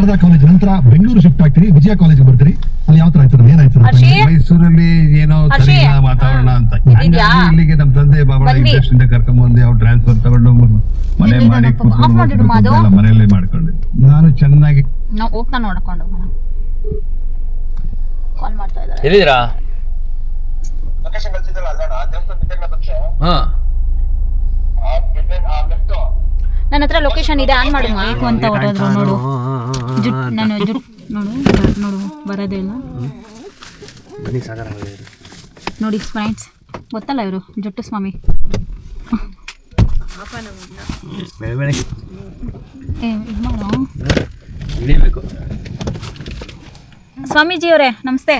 Sharada college ನಂತರ Bengaluru shift ಆಗ್ತೀರಿ, ವಿಜಯ college ಬರ್ತೀರಿ. ಅಲ್ಲಿ ಯಾವ ತರ ಆಯ್ತು, ಏನಾಯ್ತು? ಮೈಸೂರಲ್ಲಿ ಏನೋ ಸರಿ ಇಲ್ಲ ವಾತಾವರಣ ಅಂತ ಹಂಗಾಗಿ ಇಲ್ಲಿಗೆ ನಮ್ಮ ತಂದೆ ಬಾಬಾ ಇಂಟ್ರೆಸ್ಟ್ ಇಂದ ಕರ್ಕೊಂಡ್ ಬಂದೆ. ಅವ್ರು ಟ್ರಾನ್ಸ್ಫರ್ ತಗೊಂಡು ಮನೆ ಮಾಡಿ ಮನೆಯಲ್ಲೇ ಮಾಡ್ಕೊಂಡೆ. ನಾನು ಚೆನ್ನಾಗಿ ನಾವು ಹೋಗ್ತಾ ನೋಡ್ಕೊಂಡು ಕಾಲ್ ಮಾಡ್ತಾ ಇದ್ದಾರೆ. ಎಲ್ಲಿದ್ದೀರಾ? ನನ್ನ ಹತ್ರ ಲೊಕೇಶನ್ ಇದೆ, ಆನ್ ಮಾಡು ಅಂತ ಹೊರದ್ರು ನೋಡು. ನಾನು ನೋಡು ಬರೋದೇ ಇಲ್ಲ ನೋಡಿ ಫ್ರೆಂಡ್ಸ್, ಗೊತ್ತಲ್ಲ ಇವರು ಜುಟ್ಟು ಸ್ವಾಮಿ. ಸ್ವಾಮೀಜಿ ಅವರೇ ನಮಸ್ತೆ.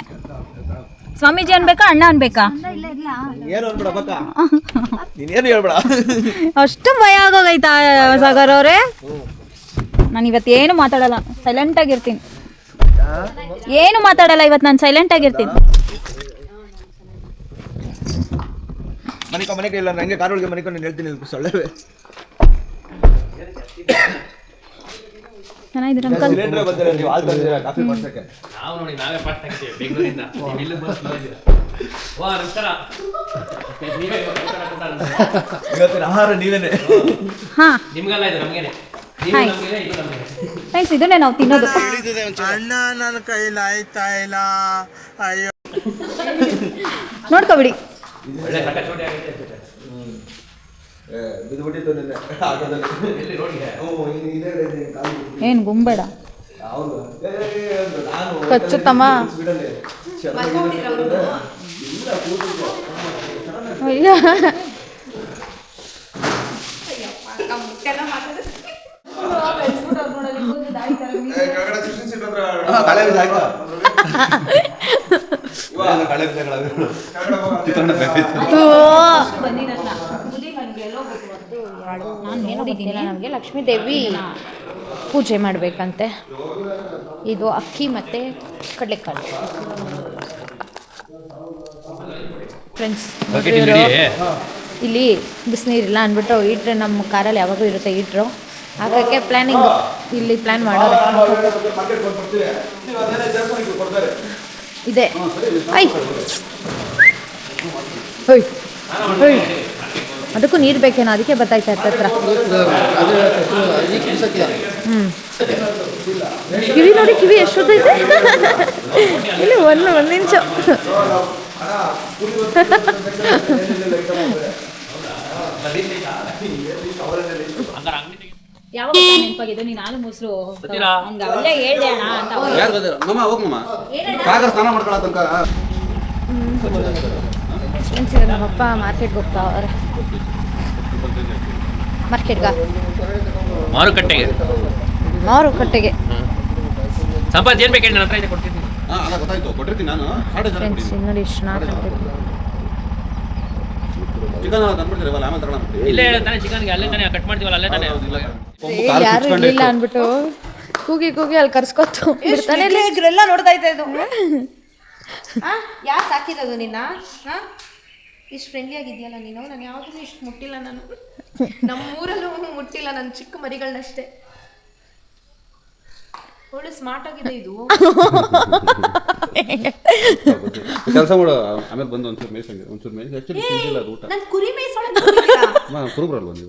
ಸ್ವಾಮೀಜಿ ಅನ್ಬೇಕಾ ಅಣ್ಣ ಅನ್ಬೇಕಾ? ಅಷ್ಟು ಭಯ ಆಗೋಗೈತಾ ಸಾಗರ್ ಅವರೇ? ನಾನು ಇವತ್ತು ಏನು ಮಾತಾಡಲ್ಲ, ಸೈಲೆಂಟ್ ಆಗಿರ್ತೀನಿ. ಏನು ಮಾತಾಡಲ್ಲ ಇವತ್ತು, ನಾನು ಸೈಲೆಂಟ್ ಆಗಿರ್ತೀನಿ. ಚೆನ್ನಾಗಿದ್ದೀರಾ ಥ್ಯಾಂಕ್ಸ್. ಇದನ್ನೇ ನಾವು ತಿನ್ನೋದು. ನೋಡ್ಕೊಬಿಡಿ. ಏನು ಗುಂಬೇಡ ಕಚ್ಚುತ್ತಮ್ಮ. ನಮಗೆ ಲಕ್ಷ್ಮೀ ದೇವಿ ಪೂಜೆ ಮಾಡಬೇಕಂತೆ. ಇದು ಅಕ್ಕಿ ಮತ್ತು ಕಡಲೆಕಾಳು ಫ್ರೆಂಡ್ಸ್. ಇಲ್ಲಿ ಬಿಸಿನೀರಿಲ್ಲ ಅಂದ್ಬಿಟ್ಟು ಹೀಟ್ರ್ ನಮ್ಮ ಕಾರಲ್ಲಿ ಯಾವಾಗೂ ಇರುತ್ತೆ ಹೀಟ್ರು, ಹಾಗಾಗಿ ಪ್ಲ್ಯಾನಿಂಗ್ ಇಲ್ಲಿ ಪ್ಲ್ಯಾನ್ ಮಾಡೋದು ಇದೆ. ಅದಕ್ಕೂ ನೀರು ಬೇಕೇನೋ, ಅದಕ್ಕೆ ಬರ್ತಾಯ್ತು ಹತ್ರ. ಕಿವಿ ನೋಡಿ, ಕಿವಿ ಎಷ್ಟೊತ್ತೈತೆ ಇಲ್ಲಿ. ಒಂದು ನಿಮಿಷ ಯಾವಾಗ ನೆನಪಾಗಿದೆ ನೀನು ಹಾಲು ಮೊಸರು ಅಲ್ಲೇ ಹೇಳ್ದೆ ಅಣ್ಣ ಅಂತ. ನಮ್ಮಪ್ಪ ಮಾರ್ಕೆಟ್ಗೆ ಹೋಗ್ತಾವ್ರೆ. ಮಾರುಕಟ್ಟೆಗೆ ಸಂಪಾದ ಏನ್ ಬೇಕು ನನ್ನ ಹತ್ರ ಇದೆ, ಕೊಡ್ತೀನಿ. ಫ್ರೆಂಡ್ಸ್ ನೋಡಿ ಎಷ್ಟು ಇಲ್ಲೇ ತಾನೇ ಚಿಕನ್ಗೆ ಅಲ್ಲೇ ತಾನೇ ಕಟ್ ಮಾಡ್ತೀವಲ್ಲ, ಅಲ್ಲೇ ತಾನೇ. ಯಾರು ಇರ್ಲಿಲ್ಲ ಅಂದ್ಬಿಟ್ಟು ಕೂಗಿ ಅಲ್ಲಿ ಕರ್ಸ್ಕೊತು ಬಿಡ್ತಾನೆ. ಎಲ್ಲ ನೋಡ್ತಾ ಇದ್ದೆ. ಇದು ಯಾರು ಸಾಕಿರೋದು ನಿನ್ನ? ಇಷ್ಟು ಫ್ರೆಂಡ್ಲಿ ಆಗಿದೆಯಲ್ಲ ನೀನು. ನಾನು ಯಾವುದೂ ಇಷ್ಟು ಮುಟ್ಟಿಲ್ಲ. ನಾನು ನಮ್ಮೂರಲ್ಲೂ ಮುಟ್ಟಿಲ್ಲ, ನನ್ನ ಚಿಕ್ಕ ಮರಿಗಳನ್ನಷ್ಟೇ. ಒಳ್ಳೆ ಸ್ಮಾರ್ಟ್ ಆಗಿದೆ ಇದು. ಕೆಲಸ ಮಾಡು, ಆಮೇಲೆ ಬಂದು ಒಂಚೂರು ಮೇಯ್ಸಂಗೆ, ಒಂಚೂರು ಮೇಯ್ಸಿ. ಆಕ್ಚುಲಿ ತಿಂದಿಲ್ಲ ಅದು ಊಟ. ನಾನು ಕುರಿ ಮೇಯಿಸೋಣ. ಕುರುಬ್ರಲ್ವ ನೀವು?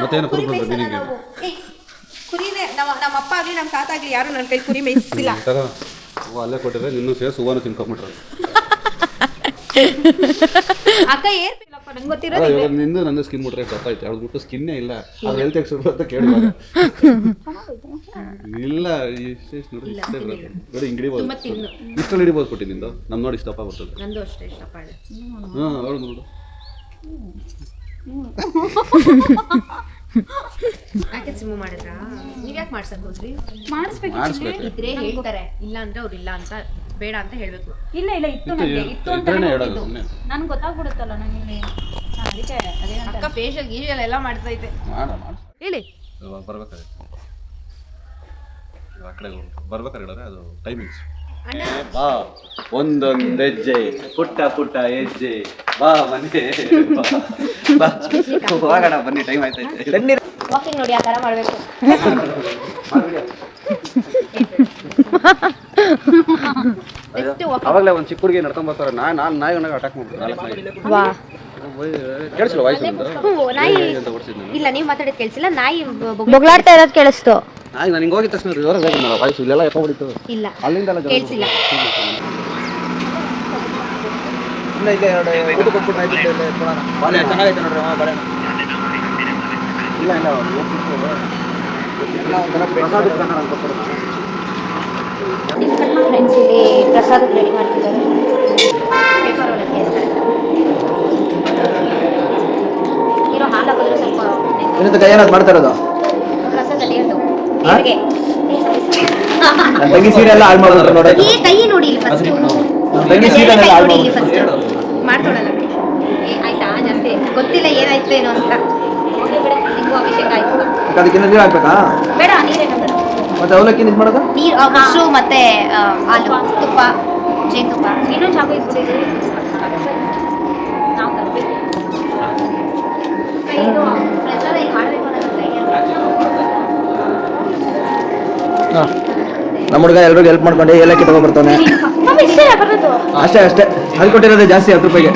ಮತ್ತೇನು ಕುರಿನೇ. ನಮ್ಮ ಅಪ್ಪ ಆಗಲಿ ನಮ್ಮ ತಾತ ಆಗಲಿ ಯಾರು ನನ್ನ ಕೈ ಕುರಿ ಮೇಯಿಸಿಲ್ಲ. ಅಲ್ಲೇ ಕೊಟ್ಟಿದ್ರೆ ನಿನ್ನೂ ಸೇರಿಸಿ ಹೂವನ್ನು ತಿನ್ಕೊಂಬಿಟ್ರೆ. ಅಕ್ಕ ಏರ್ಪಿಲ್ಲಪ್ಪ ನಂಗೆ ಗೊತ್ತಿರೋದು. ಇವಾಗ ನಿಂದು ನನ್ನ ಸ್ಕಿನ್ ಮುಟ್ರೆ ಗೊತ್ತಾಯ್ತು. ಅವ್ಳು ಬಿಟ್ಟು ಸ್ಕಿನ್ನೇ ಇಲ್ಲ, ಅದು ಹೆಲ್ತ್ ಎಕ್ಸ್ಪರ್ಟ್ ಅಂತ ಕೇಳುವಾಗ ಇಲ್ಲ ಇಷ್ಟು ನೋಡಿ, ಇಷ್ಟೇ ಬರೋದು ನೋಡಿ. ಹಿಂಗೆ ಹಿಡಿಬೋದು, ಇಷ್ಟಲ್ಲಿ ಹಿಡಿಬೋದು ಕೊಟ್ಟು ನಿಂದು. ನಮ್ಮ ನೋಡಿ ಇಷ್ಟಪ್ಪ ಬರ್ತದೆ. ನಂದು ಅಷ್ಟೇ ಇಷ್ಟಪ್ಪ. ಅವಳು ನೋಡು. ಯಾಕೆ ಸಿಮ್ಮು ಮಾಡಿದ್ರಾ? ನೀವು ಯಾಕೆ ಮಾಡ್ಸಕ್ ಹೋದ್ರಿ? ಮಾಡಿಸ್ಬೇಕು ಇದ್ರೆ ಹೇಳ್ತಾರೆ, ಇಲ್ಲ ಅಂದ್ರೆ ಅವ್ರು ಇಲ್ಲ ಅಂತ ಬೇಡ ಅಂತ ಹೇಳ್ಬೇಕು. ಇಲ್ಲ ಇತ್ತು ನನಗೆ, ಇತ್ತು ಅಂತ ನನ್ಗೆ ಗೊತ್ತಾಗ್ಬಿಡುತ್ತಲ್ಲ. ನನಗೆ ಅದಕ್ಕೆ ಅಕ್ಕ ಫೇಶಿಯಲ್ ಗೀಶಿಯಲ್ ಎಲ್ಲ ಮಾಡ್ತೈತೆ. ಹೇಳಿ ಬರ್ಬೇಕಾಗಿತ್ತು ಆ ಕಡೆ ಬರ್ಬೇಕಾದ್ರೆ ಹೇಳಿದ್ರೆ ಅದು ಟೈಮಿಂಗ್ಸ್. ಬಾ ಒಂದೊಂದು ಹೆಜ್ಜೆ ಪುಟ್ಟ ಪುಟ್ಟ ಹೆಜ್ಜೆ ಬಾ ಮನೆ ಹೋಗೋಣ ಬನ್ನಿ, ಟೈಮ್ ಆಯ್ತೈತೆ. ವಾಕಿಂಗ್ ನೋಡಿ ಆ ಥರ ಮಾಡಬೇಕು. ಅವಾಗಲೇ ಒಂದು ಚಿಕ್ಕ ಹುಡುಗಿ ನಡ್ಕೊಂಡ್ ಬರ್ತಾರೆ ನಾನು ನಾಯಿಗಳನ್ನ ಅಟ್ಯಾಕ್ ಮಾಡ್ಬಿಟ್ಟು 4 ನಾಯಿ ವಾ ಕೇಳಿಸಿಲ್ಲ ವಾಯ್ಸ್ ಅಂತ ನಾಯಿ ಅಂತ ಓಡಿಸಿದ್ದೆ ನಾನು ಇಲ್ಲ ನೀವು ಮಾತಾಡೋದು ಕೇಳಿಸಿಲ್ಲ ನಾಯಿ ಬೊಗ್ಲಾಡ್ತಾ ಇರೋದು ಕೇಳಿಸ್ತು. ನಾಯಿ ನಾನು ಹಿಂಗೆ ಹೋಗಿದ ತಕ್ಷಣ ಜೋರಾಗಿ ಆಗಿದ್ನಲ್ಲ ವಾಯ್ಸ್ ಇಲ್ಲೆಲ್ಲ ಎತ್ಕೊಂಡ್ಬಿಡಿತ್ತು ಇಲ್ಲ ಅಲ್ಲಿಂದೆಲ್ಲ ಕೇಳಿಸಿಲ್ಲ. ಇನ್ನ ಈಗ ಊಟ ಕೊಟ್ಬಿಟ್ಟು ನಾಯಿ ಬಿಟ್ಟು ಬಾಳೆ ಚೆನ್ನಾಗೈತೆ ನೋಡ್ರಿ ಬಾಳೆ ಇಲ್ಲ ಇಲ್ಲ ಒಂಥರ ಪ್ರಸಾದ ಅನ್ಕೊತಾರೆ. ಫ್ರೆಂಡ್ಸ್ ಇಲ್ಲಿ ಪ್ರಸಾದಕ್ಕೆ ರೆಡಿ ಮಾಡ್ತಿದ್ದಾರೆ. ಪೇಪರ್ ಒಳಗೆ ಇರೋ ಹಾಲು ಹಾಕಿದ್ರೆ ಸ್ವಲ್ಪ ಇನ್ನೊಂದು ಕೈ ಏನಾದ್ರು ಮಾಡ್ತಾ ಇರೋದು ಪ್ರಸಾದ ಅದೇನು ದೇವ್ರಿಗೆ ನನ್ನ ತಂಗಿ ಸೀರೆ ಎಲ್ಲ ಹಾಳು ಮಾಡೋದು ನೋಡಿ. ಈ ಕೈ ನೋಡಿ ಇಲ್ಲಿ ಫಸ್ಟ್ ತಂಗಿ ಸೀರೆ ಎಲ್ಲ ಹಾಳು ಇಲ್ಲಿ ಫಸ್ಟ್ ಮಾಡೋದು. ಮಾಡ್ಕೊಡಲ್ಲ ಬಿಡಿ. ಆಯ್ತಾ ಜಾಸ್ತಿ ಗೊತ್ತಿಲ್ಲ ಏನಾಯ್ತು ಏನೋ ಅಂತ. ನಿಂಗೂ ಅಭಿಷೇಕ ಆಯ್ತು. ಅದಕ್ಕೆ ನೀರು ಹಾಕ್ಬೇಕಾ? ಬೇಡ ನೀರೇನು ಬೇಡ. ಮತ್ತೆ ಅವಲಕ್ಕಿ ಇದು ಮಾಡೋದು ನೀರು ಮೊಸರು ಮತ್ತೆ ಹಾಲು ತುಪ್ಪ ಜೇನುತುಪ್ಪ ಇನ್ನೊಂದು ಚಾಕು ಇಟ್ಬಿಟ್ಟಿದ್ರಿ ನಾವು ತರಬೇಕು. ಇದು ಪ್ರಸಾದ ಈಗ ಮಾಡಬೇಕು ಅನ್ನೋದು ನಮ್ಮ ಹುಡುಗ ಎಲ್ರಿಗೂ ಹೆಲ್ಪ್ ಮಾಡ್ಕೊಂಡು ಏಲಕ್ಕಿ ತಗೊಬರ್ತಾನೆ. ಅಷ್ಟೇ ಅಷ್ಟೇ ಅಲ್ಲಿ ಕೊಟ್ಟಿರೋದೇ ಜಾಸ್ತಿ 10 ರೂಪಾಯಿಗೆ.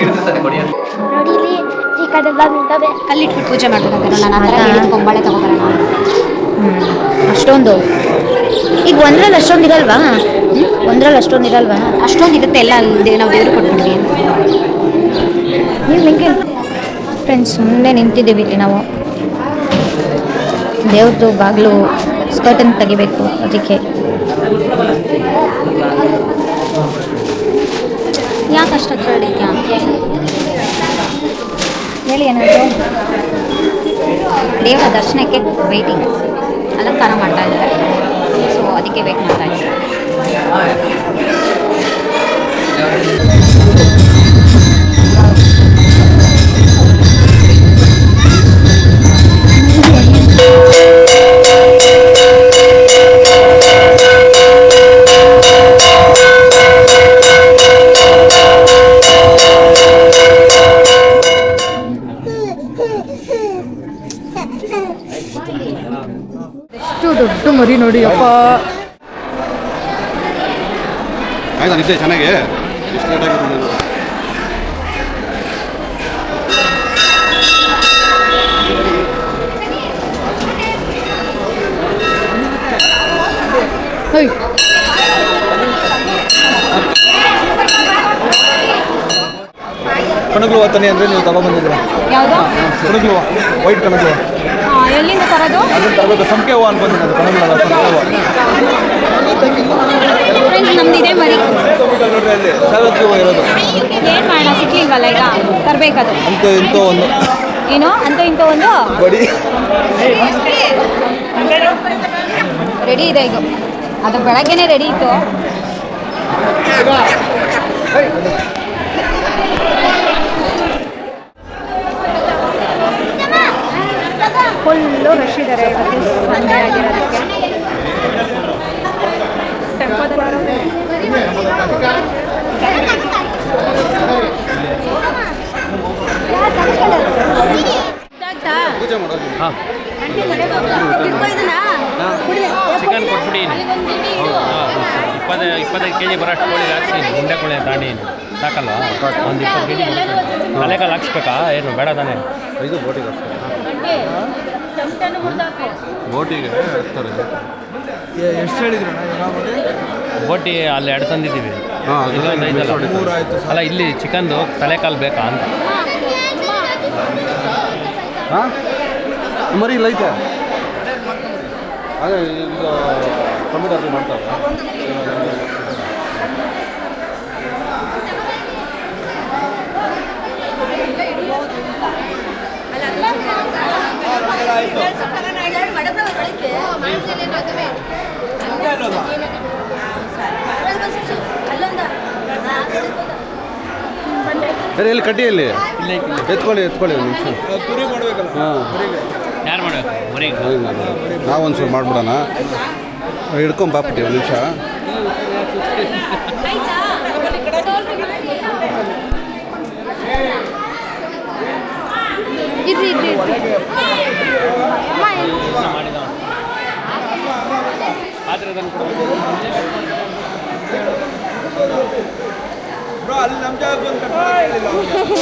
ಕಲ್ಲಿಟ್ಬಿಟ್ಟು ಪೂಜೆ ಮಾಡ್ಬೇಕಾದ್ರೆ ನಾನು ಆ ಥರ ಕೊಂಬಾಳೆ ತಗೊಬರೋಣ. ಅಷ್ಟೊಂದು ಈಗ ಒಂದ್ರಲ್ಲಿ ಅಷ್ಟೊಂದು ಇರಲ್ವಾ? ಒಂದ್ರಲ್ಲಿ ಅಷ್ಟೊಂದು ಇರಲ್ವಾ? ಅಷ್ಟೊಂದು ಇರುತ್ತೆ ಎಲ್ಲ ಅಲ್ಲಿ ನಾವು ದೇವ್ರು ಕೊಟ್ಬಿಡ್ತೀವಿ. ನೀವು ನಿಮಗೆ ಫ್ರೆಂಡ್ಸ್ ಮುಂದೆ ನಿಂತಿದ್ದೀವಿ ಇಲ್ಲಿ ನಾವು. ದೇವ್ರದ್ದು ಬಾಗಿಲು ಸ್ಕರ್ಟನ್ನು ತೆಗಿಬೇಕು, ಅದಕ್ಕೆ ಯಾಕೆ ಅಷ್ಟು ಹತ್ರ ಹಿಡಿದ್ಯಾ ಹೇಳಿ ಏನಾದರೂ. ದೇವರ ದರ್ಶನಕ್ಕೆ ವೆಯ್ಟಿಂಗ್ ಅಲಂಕಾರ ಮಾಡ್ತಾ ಇದ್ದಾರೆ. ಸೊ ಅದಕ್ಕೆ ವೆಯ್ಟ್ ಮಾಡ್ತಾ ಇದ್ದಾರೆ. ಎಷ್ಟು ದೊಡ್ಡ ಮರಿ ನೋಡಿ ಅಪ್ಪ. ಆಯ್ತಾ ನಿಜ ಚೆನ್ನಾಗಿ ಎಷ್ಟು ಲೇಟ್ ಆಗಿತ್ತು. ಕಣಗ್ಲು ತಾನೆ ಅಂದರೆ ನೀವು ತಗೊಬಂದಿದ್ದೀರಾ? ಯಾವುದು ಕಣಗ್ಲು ವೈಟ್ ಕಣಗ್ಲು ಎಲ್ಲಿಂದ ತರೋದು? ಅದನ್ನ ತರಬೇಕು. ಸಂಕೆ ಹೂವು ಅನ್ಕೊಂತೀನಿ ಅದು ಕಣಗ್ಲಲ್ಲ ಸಂಕೆ ಹೂವು. ಫ್ರೆಂಡ್ಸ್ ನಮ್ದು ಇದೆ ಮರಿ. ನೋಡ್ರಿ ಅಲ್ಲಿ ಸಾವಿತ್ರಿ ಹೂವು ಇರೋದು. ಏನು ಮಾಡೋಣ ಸಿಕ್ಲಿಲ್ವಲ್ಲ ಈಗ ತರಬೇಕದು. ಅಂತ ಇಂಥ ಒಂದು ಏನು ಅಂತ ಇಂಥ ಒಂದು ಬಡಿ ರೆಡಿ ಇದೆ ಇದು. ಅದು ಬೆಳಗ್ಗೆನೇ ರೆಡಿ ಇತ್ತು. ಫುಲ್ಲು ರಶ್ ಇದ್ದಾರೆ ಇವತ್ತು ಸಂಡೆ ಆಗಿರೋದಕ್ಕೆ. ಪೂಜೆ ಮಾಡೋದು. ಚಿಕನ್ ಕೊಟ್ಬಿಡಿ 25 kg ಬರೋಷ್ಟು ಕೋಳಿ ಹಾಕ್ಸಿ ಉಂಡೆ ಕೋಳಿ ದಾಂಡಿ ಸಾಕಲ್ಲ. ಒಂದು 20 kg ತಲೆಕಾಲು ಹಾಕ್ಸ್ಬೇಕಾ ಏನು ಬೇಡ ತಾನೆ? ಇದು ಬೋಟಿಗೆ ಬೋಟಿಗೆ ಹಾಕ್ತಾರೆ. ಎಷ್ಟು ಹೇಳಿದ್ರಣ್ಣ? ಬೋಟಿ ಅಲ್ಲಿ 2 ತಂದಿದ್ದೀವಿ. ಇಲ್ಲೊಂದು ಐದಲ್ಲ ಅಲ್ಲ, ಇಲ್ಲಿ ಚಿಕನ್ದು ತಲೆಕಾಲು ಬೇಕಾ ಅಂತ. ಹಾಂ ಮರಿ ಇಲ್ಲ ಐತೆ. ಅದೇ ಈಗ ಟೊಮೆಟೊ ಮಾಡ್ತಾರೆ. ಬೇರೆ ಎಲ್ಲಿ ಕಡ್ಡಿಯಲ್ಲಿ ಎತ್ಕೊಳ್ಳಿ ಒಂದು ನಿಮಿಷ. ಕುರಿ ಮಾಡಬೇಕಲ್ಲ? ಹಾಂ ಯಾರು ಮಾಡಬೇಕು ಮರಿ? ನಾವು ಒಂಚೂರು ಮಾಡ್ಬಿಡೋಣ. ಹಿಡ್ಕೊಂಬಾಪಿಟ್ಟಿ ಒಂದು ನಿಮಿಷ. ಅದು ಮಾತ್ರೆ ತಂದು ಕೊಡು.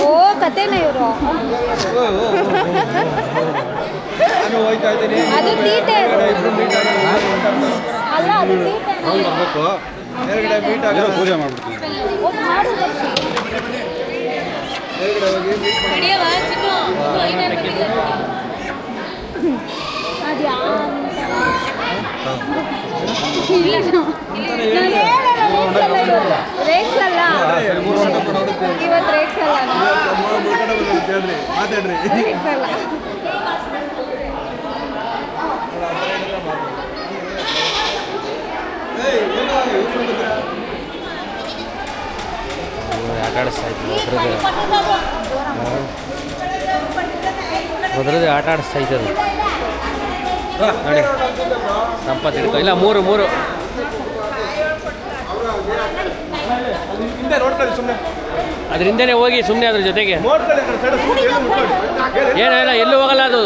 ಓ ಕತೆನ ಇವರು ಅದು ತೀಟೆ ಅಲ್ಲ ಅದು ತೀಟೆ ಪೂಜೆ ಮಾಡ್ಬಿಡ್ತೀನಿ. ರೇಕ್ಸ್ ಅಲ್ಲ ಇವತ್ತು ರೇಕ್ಸ್ ಅಲ್ಲ ರೇಕ್ಸ್ ಅಲ್ಲ ಆಟ ಆಡಿಸ್ತಾ ಇತ್ತು ಅದ್ರದ್ದು ಆಟ ಆಡಿಸ್ತಾ ಇದ್ದದು ನೋಡಿ. ಸಂಪತ್ತು ಹಿಡ್ಕೊ. ಇಲ್ಲ ಮೂರು ಅದ್ರ ಹಿಂದೆನೇ ಹೋಗಿ ಸುಮ್ಮನೆ ಅದ್ರ ಜೊತೆಗೆ ಏನಿಲ್ಲ ಎಲ್ಲೂ ಹೋಗಲ್ಲ ಅದು.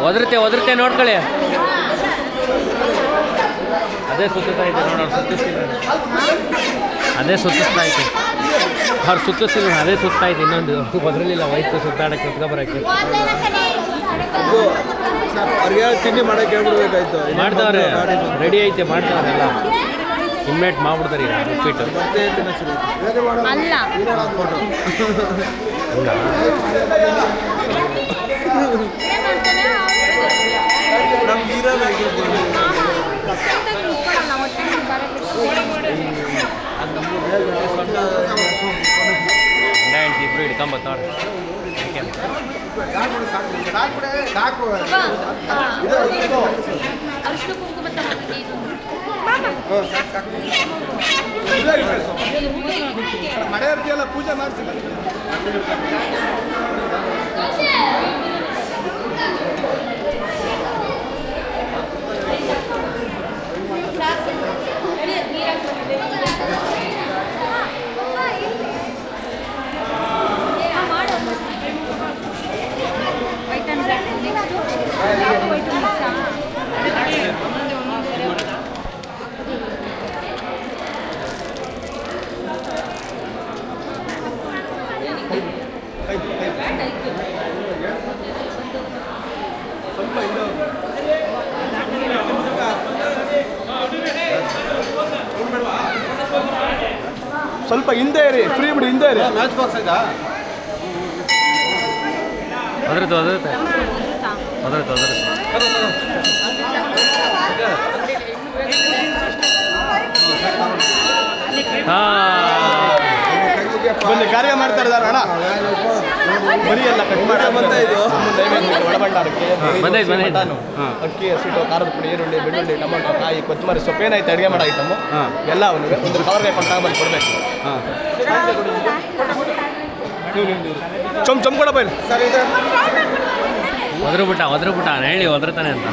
ಒದರುತ್ತೆ ನೋಡ್ಕೊಳ್ಳಿ. ಅದೇ ಸುತ್ತಾ ಐತೆ ನೋಡಿ. ಅವ್ರು ಸುತ್ತಿಸ್ತಿಲ್ಲ, ಅದೇ ಸುತ್ತಿಸ್ತಾ ಐತೆ. ಅವ್ರು ಸುತ್ತಿಸ್ತಿಲ್ಲ, ಅದೇ ಸುತ್ತಾ ಐತೆ. ಇನ್ನೊಂದು ಬದರಲಿಲ್ಲ ವಯಸ್ಸು ಸುತ್ತಾಡಕ್ಕೆ ಕುತ್ಕೊಬರಕ್ಕೆ. ಅವ್ರಿಗೆ ತಿಂಡಿ ಮಾಡಕ್ಕೆ ಹೇಳ್ಬಿಡ್ಬೇಕಾಯ್ತು. ಮಾಡ್ತಾವ್ರೆ, ರೆಡಿ ಐತೆ, ಮಾಡ್ತಾವ್ರೆಲ್ಲ ಇನ್ವೈಟ್ ಮಾಡ್ಬಿಡ್ತಾರೆ ಈಗ ಉಪ್ಪಿಟ್ಟು. ಅಲ್ಲ ಇಬ್ರು ಹಿಡ್ಕೊಂಬತ್ತವ್ರೆ. ಅರ್ಶಿನ ಕುಂಕುಮ ತಗೊಂಡಿದ್ದೀನಿ. ಮಳೆ ಇರ್ತೀಯಲ್ಲ, ಪೂಜೆ ಮಾಡಿಸಿಲ್ಲ. ಸ್ವಲ್ಪ ಹಿಂದೆ ಇರಿ, ಫ್ರೀ ಬಿಡಿ, ಹಿಂದೆ ಇರಿ. ಮ್ಯಾಚ್ ಬಾಕ್ಸ್ ಆಯ್ತಾ? ಒದರುತ್ತೆ. ಬನ್ನಿ, ಕಾರ್ಯ ಮಾಡ್ತಾ ಇದ್ದಾರೆ ಅಣ್ಣ. ಬರೀ ಎಲ್ಲ ಕಟ್ ಮಾಡಿ ಬಂತ ಇದು ಒಳಬಂಡಾರಕ್ಕೆ ಮಟನು, ಅಕ್ಕಿ, ಹಸಿಟ್ಟು, ಖಾರದ ಪುಡಿ, ಈರುಳ್ಳಿ, ಬೆಳ್ಳುಳ್ಳಿ, ಟೊಮೊಟೊ, ಕಾಯಿ, ಕೊತ್ತಂಬರಿ ಸೊಪ್ಪು ಏನಾಯ್ತು ಅಡುಗೆ ಮಾಡೋ ಐಟಮು ಎಲ್ಲ ಅವನಿಗೆ ಒಂದು ಕವರ್ಗೆ ಕೊಂಡು ತಗೊಂಡ್ಬಂದು ಕೊಡಬೇಕು. ಚೊಂಬ್ ಕೊಡಪ್ಪ ಇಲ್ಲಿ. ಸರ್ ಇದೆ ಒದ್ರುಬಿಟ್ಟ ಹೇಳಿ ಒದರ್ತಾನೆ ಅಂತ.